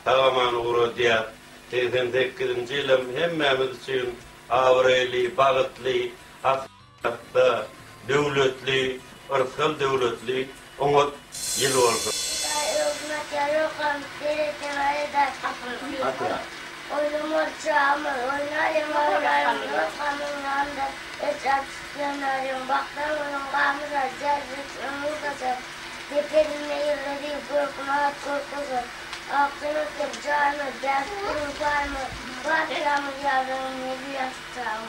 tamamen uğradıya. Teyzen tekkirinci ilim hemmemiz için avreli, bağıtlı, hatta devletli, ırkal devletli, ona yıl oldu. Oyunumuz çağımız, oynayım ağlarım, yokanın yanında, etraf yanarım, baktan onun kamıza, cezbet, ömür kasar, teperin eğirleri, korkma, korkusar, aklını kır, canı, desturun sarmı, batıramı yardım, ne bir yastığım.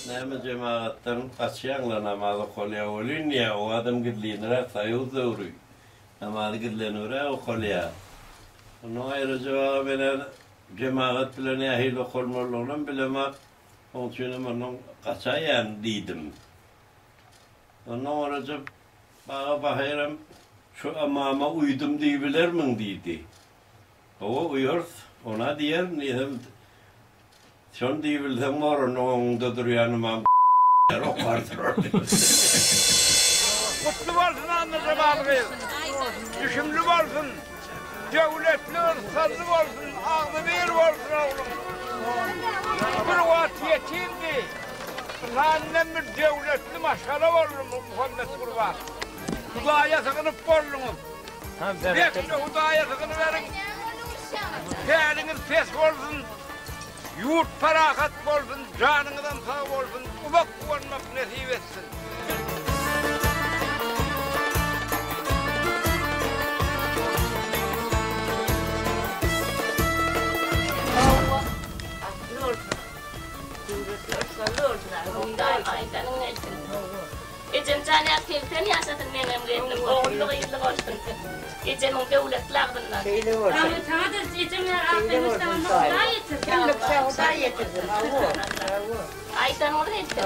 Näme cemaatdan kaçyanla namazı kolya olun ya o adam gidliğine sayıl doğruy. Namazı gidliğine o kolya. Onun ayrıca ben cemaat bilen ehil okulmalarından bilemek. Onun için onun kaçayan dedim. Onun ayrıca bana bakıyorum şu amama uydum diyebilir mi dedi. O uyur ona diyer neydim. Şun diyebilsem var onun duruyanım am yok vardır orada. Mutlu olsun anlayacağım abi. Düşümlü olsun. Devletli ırsallı olsun. Ağzı bir olsun oğlum. Bir vakit yetimdi. Annem bir devletli maşala oğlum Muhammed Kurban. Hudaya sıkınıp oğlum. Bekle hudaya sıkını verin. Eliniz pes olsun. Yurt ferahat olsun, canınızdan sağ olsun, ufak kullanmak nasip etsin. Allah aklı olsun. Cümlesi örsallı olsun. Bundan aydanın etsin. İçin caniyat kevten yaşatın mememliyetim. Oğulluğu yıllık olsun. İçin o devletlerden. Şeyli olsun. Sana da içimler aklımızda onu da yetir. Kimlikse o da yetirdim. Aydan onu etsin.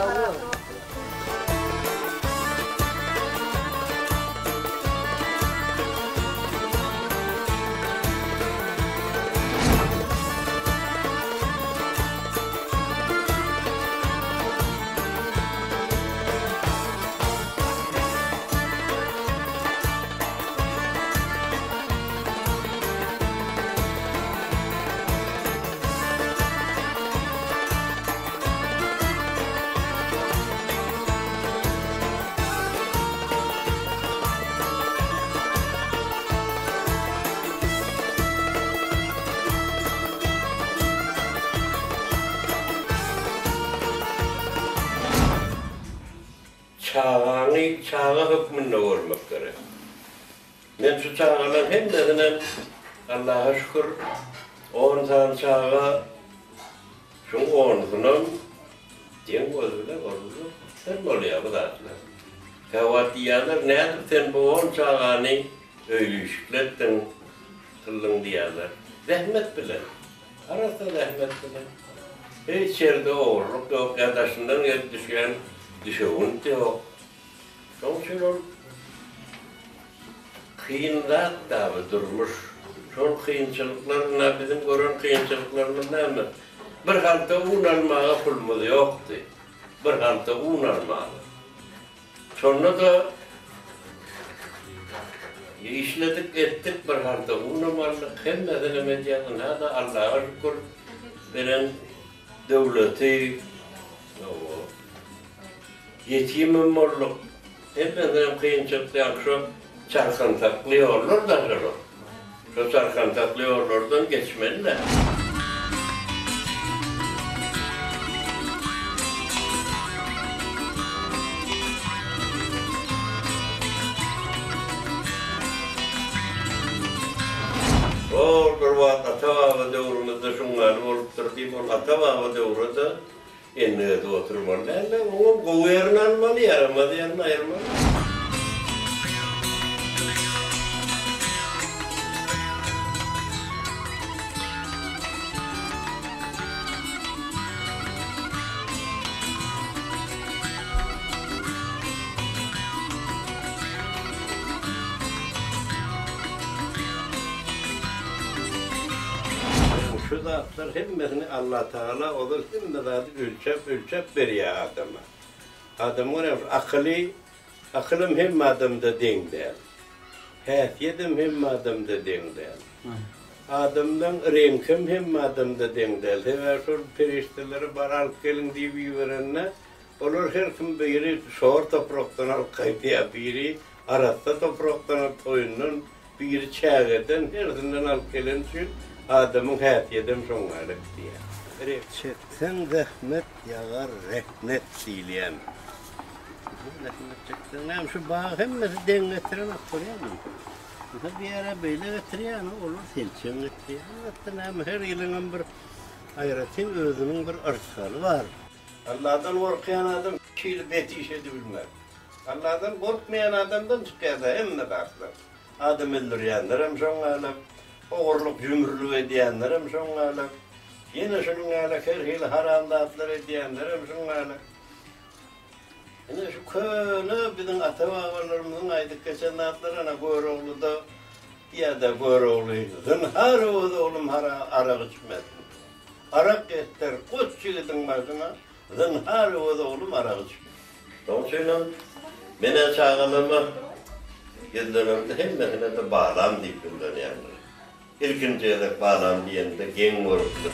Çağa hükmünde olmak gerek. Ben şu çağalar hem dediğine Allah'a şükür 10 tane çağa şu 10'unun diyen gözüyle oldu. Sen oluyor bu da. Kavatiyalar nedir sen bu 10 çağını öylüşüklettin kıllın diyorlar. Zahmet bile. Arası zahmet bile. Hiç yerde oğurluk yok. Kardeşinden gelip düşen düşeğin de yok. Son için o kıyınlar da durmuş. Son kıyınçılıklarına bizim gören kıyınçılıklarımız ne mi? Bir halde un almaya pulumuz yoktu. Bir halde un almaya. Sonra da işledik ettik bir halde un almadık. Hem nedeni medyasına da Allah'a şükür veren devleti yetimim olduk. Hep benim kıyınçılıklar şu çarkan taklıyorlar da şunu. Şu çarkan taklıyorlardan geçmeliler. O bir vaat atava devrumuzda şunları olup durduğum ol atava devrumuzda enne de oturmalı. Onu kovuyerin almalı, yaramalı, yarını ayırmalı. şu zatlar hemmesini Allah Teala olur, hemmesini ölçep veriyor adama. Adam var ya, akılım hem adamda denk değil. Haysiyetim hem adamda denk değil. Adamdan renkim hem adamda denk değil. Ve şu perişteleri bar alıp gelin diye bir verenler, olur her kim biri şor topraktan alıp kayıtıya biri, arasında topraktan alıp oyunun, biri çağırdan, herisinden alıp gelin için adamın haysiyetim sonlarlık diye. Çeksen zahmet yağar rahmet sileyen. Rahmet çeksen, hem şu bağı hemmesi den getiren aktarıyor mu? Bir ara böyle getiriyor, olur silçen getiriyor. Hem her yılının bir hayretin özünün bir ırsalı var. Allah'tan korkayan adam şiir beti bilmez. Allah'tan korkmayan adamdan çıkıyor da hem ne baklar. Adam öldürenler hem son alem, oğurluk cümürlük edenler hem son alem. Yine şunun alem her yıl haramdatlar edenler hem son alem. Yine şu köyünü bizim ata-babalarımızın aydık geçen atlarına Göroğlu'da ya da Göroğlu'ydu. Her oğlum arak içmezdi. Arak etler, koç çiğdin başına, her oğlum arak içmezdi. Dolayısıyla bana çağımıma yıllarımda hemmesine de bağlam deyip yani. İlkinci yedek bağlam diyende gen vuruldu.